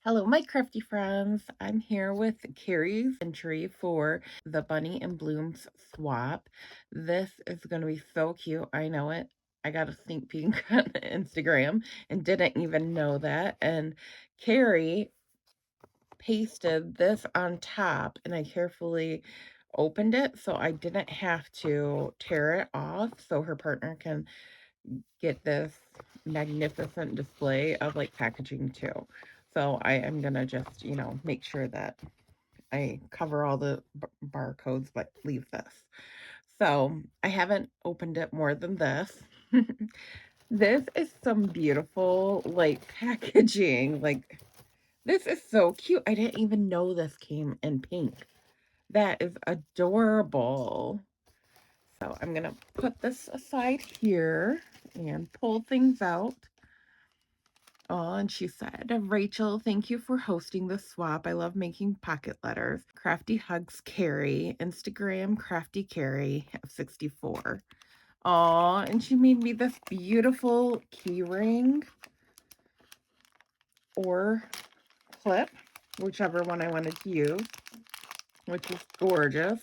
Hello, my crafty friends. I'm here with Carrie's entry for the Bunny and Blooms swap. This is going to be so cute. I know it. I got a sneak peek on Instagram and didn't even know that. And Carrie pasted this on top, and I carefully opened it so I didn't have to tear it off so her partner can get this magnificent display of like packaging too. So I am gonna just, make sure that I cover all the barcodes, but leave this. So I haven't opened it more than this. This is some beautiful like packaging. Like this is so cute. I didn't even know this came in pink. That is adorable. So I'm gonna put this aside here and pull things out. Oh, and she said, Rachel, thank you for hosting the swap. I love making pocket letters. Crafty Hugs Carrie. Instagram Crafty Carrie of 64. Oh, and she made me this beautiful key ring or clip, whichever one I wanted to use, which is gorgeous.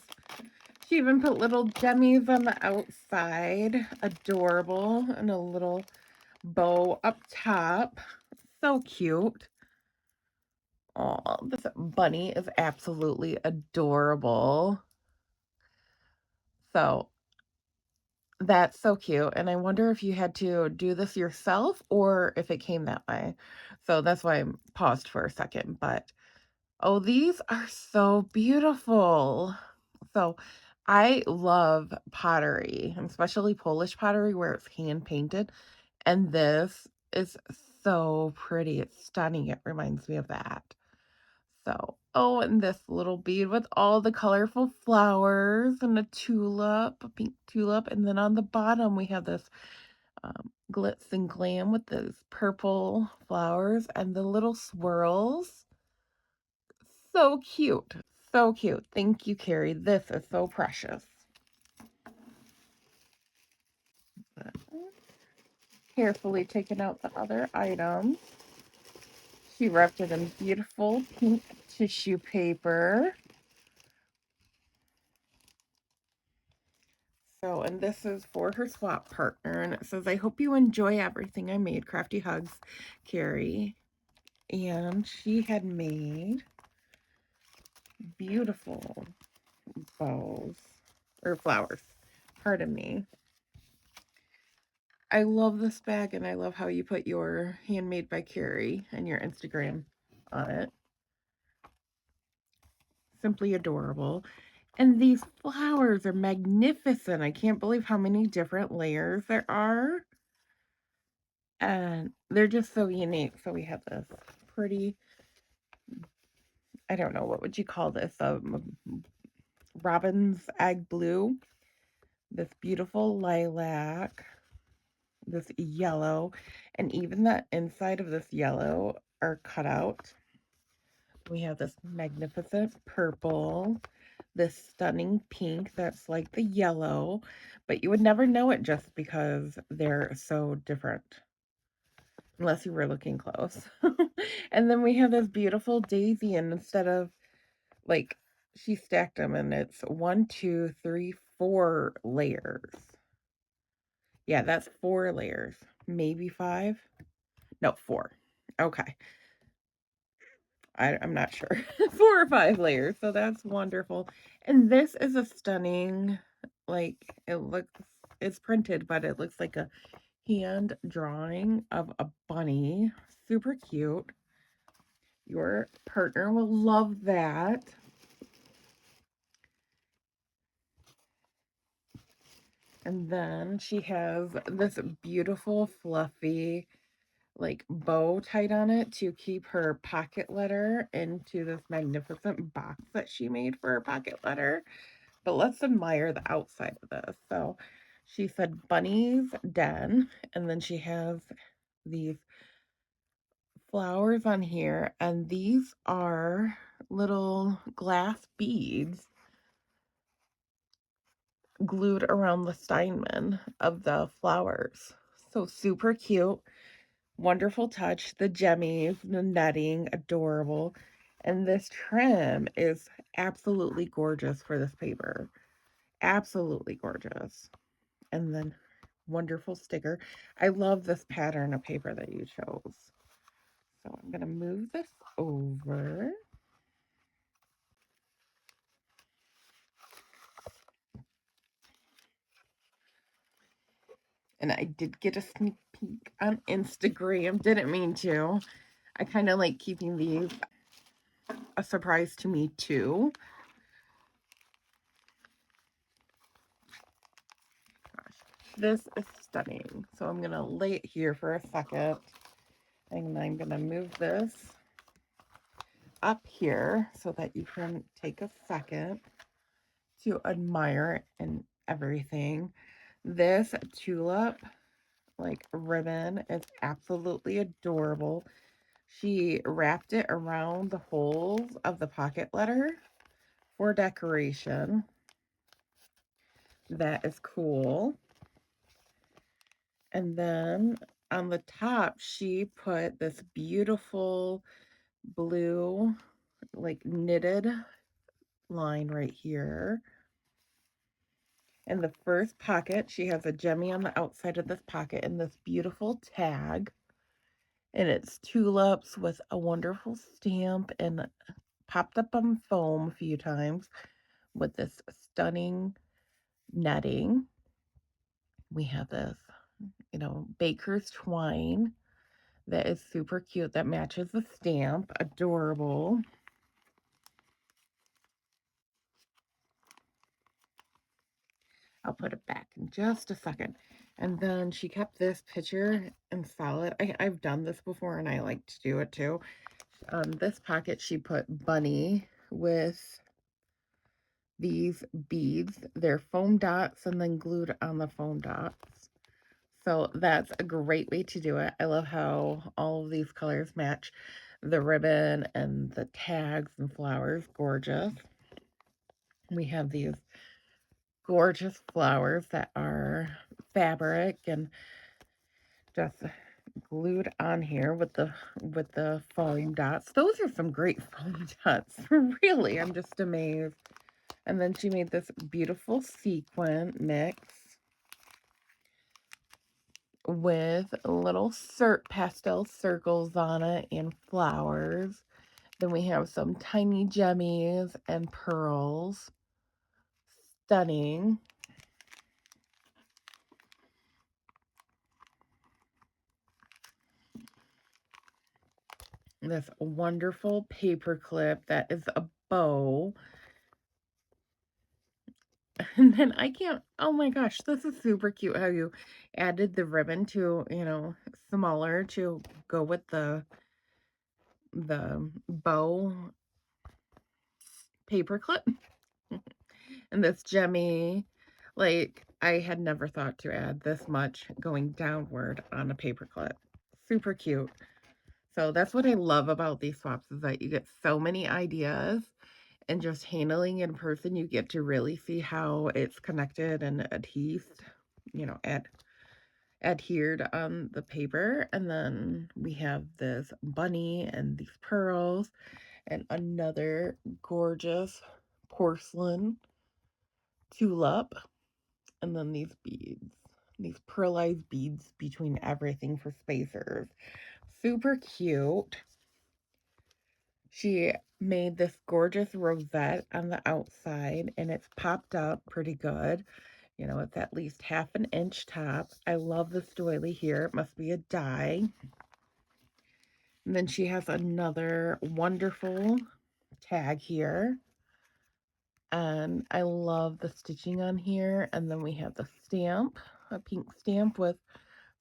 She even put little jemmies on the outside. Adorable. And a little bow up top. So cute. Oh, this bunny is absolutely adorable. So that's so cute. And I wonder if you had to do this yourself or if it came that way. So that's why I paused for a second. But oh, these are so beautiful. So I love pottery, especially Polish pottery where it's hand painted. And this is so pretty. It's stunning. It reminds me of that. So, oh, and this little bead with all the colorful flowers and a tulip, a pink tulip. And then on the bottom, we have this glitz and glam with those purple flowers and the little swirls. So cute. So cute. Thank you, Carrie. This is so precious. Carefully taking out the other items. She wrapped it in beautiful pink tissue paper. So, and this is for her swap partner, and it says, I hope you enjoy everything I made. Crafty Hugs, Carrie. And she had made beautiful bows, or flowers, pardon me. I love this bag, and I love how you put your Handmade by Carrie and your Instagram on it. Simply adorable. And these flowers are magnificent. I can't believe how many different layers there are. And they're just so unique. So we have this pretty, I don't know, what would you call this? Robin's egg blue, this beautiful lilac, this yellow, and even the inside of this yellow are cut out. We have this magnificent purple, this stunning pink that's like the yellow, but you would never know it just because they're so different. Unless you were looking close. And then we have this beautiful daisy, and instead of like she stacked them, and it's 1, 2, 3, 4 layers. Yeah, that's 4 layers. Maybe 5? No, 4. Okay. I'm not sure. 4 or 5 layers. So that's wonderful. And this is a stunning, like it's printed, but it looks like a hand drawing of a bunny. Super cute. Your partner will love that. And then she has this beautiful fluffy like bow tied on it to keep her pocket letter into this magnificent box that she made for her pocket letter. But let's admire the outside of this. So she said Bunny's Den, and then she has these flowers on here, and these are little glass beads glued around the Steinman of the flowers. So super cute. Wonderful touch. The jemmies, the netting, adorable. And this trim is absolutely gorgeous for this paper. Absolutely gorgeous. And then wonderful sticker. I love this pattern of paper that you chose. So I'm going to move this over. And I did get a sneak peek on Instagram. Didn't mean to. I kind of like keeping these a surprise to me too. Gosh, this is stunning. So I'm going to lay it here for a second. And I'm going to move this up here so that you can take a second to admire it and everything. This tulip like ribbon is absolutely adorable. She wrapped it around the holes of the pocket letter for decoration. That is cool. And then on the top, she put this beautiful blue, like knitted line right here. In the first pocket, she has a jemmy on the outside of this pocket and this beautiful tag. And it's tulips with a wonderful stamp and popped up on foam a few times with this stunning netting. We have this, baker's twine that is super cute that matches the stamp. Adorable. I'll put it back in just a second. And then she kept this picture in solid. I've done this before and I like to do it too. On this pocket, she put bunny with these beads. They're foam dots and then glued on the foam dots. So that's a great way to do it. I love how all of these colors match the ribbon and the tags and flowers. Gorgeous. We have these gorgeous flowers that are fabric and just glued on here with the foam dots. Those are some great foam dots. Really, I'm just amazed. And then she made this beautiful sequin mix with little pastel circles on it and flowers. Then we have some tiny jemmies and pearls. Stunning. This wonderful paper clip that is a bow. And then oh my gosh, this is super cute how you added the ribbon to, smaller to go with the bow paper clip. And this jemmy, like I had never thought to add this much going downward on a paper clip. Super cute. So that's what I love about these swaps is that you get so many ideas and just handling in person, you get to really see how it's connected and adhered on the paper. And then we have this bunny and these pearls and another gorgeous porcelain tulip. And then these pearlized beads between everything for spacers. Super cute. She made this gorgeous rosette on the outside and it's popped up pretty good. It's at least half an inch top. I love this doily here. It must be a die. And then she has another wonderful tag here. And I love the stitching on here. And then we have the stamp, a pink stamp with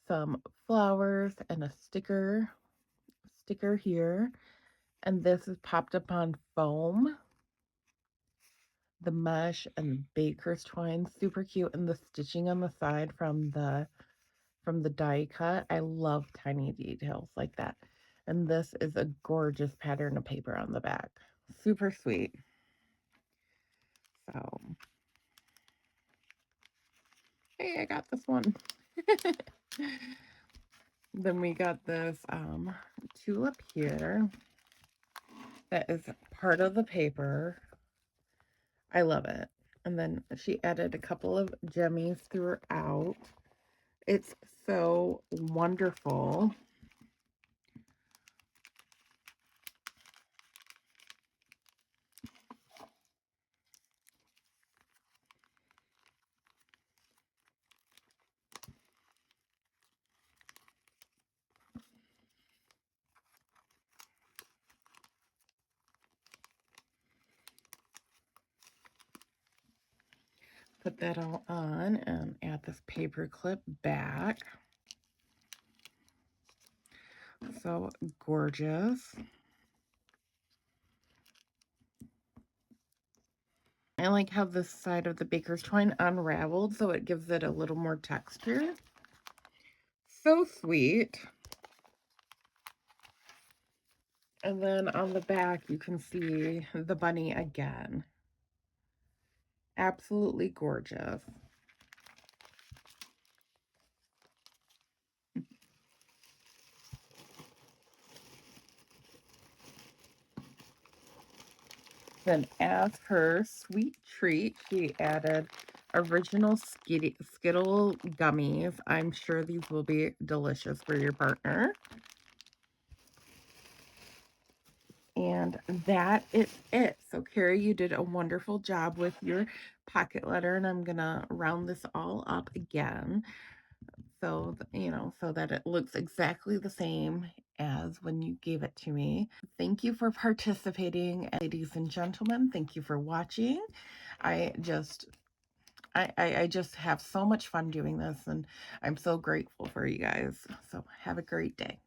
some flowers and a sticker here. And this is popped up on foam. The mesh and the baker's twine, super cute. And the stitching on the side from the die cut. I love tiny details like that. And this is a gorgeous pattern of paper on the back. Super sweet. So, hey, I got this one. Then we got this tulip here that is part of the paper. I love it. And then she added a couple of jemmies throughout. It's so wonderful. Put that all on and add this paper clip back. So gorgeous. I like how this side of the baker's twine unraveled, so it gives it a little more texture. So sweet. And then on the back, you can see the bunny again. Absolutely gorgeous. Then as her sweet treat, she added original Skittle gummies. I'm sure these will be delicious for your partner. And that is it. So Carrie, you did a wonderful job with your pocket letter, and I'm gonna round this all up again. So, so that it looks exactly the same as when you gave it to me. Thank you for participating, ladies and gentlemen. Thank you for watching. I just I just have so much fun doing this, and I'm so grateful for you guys. So have a great day.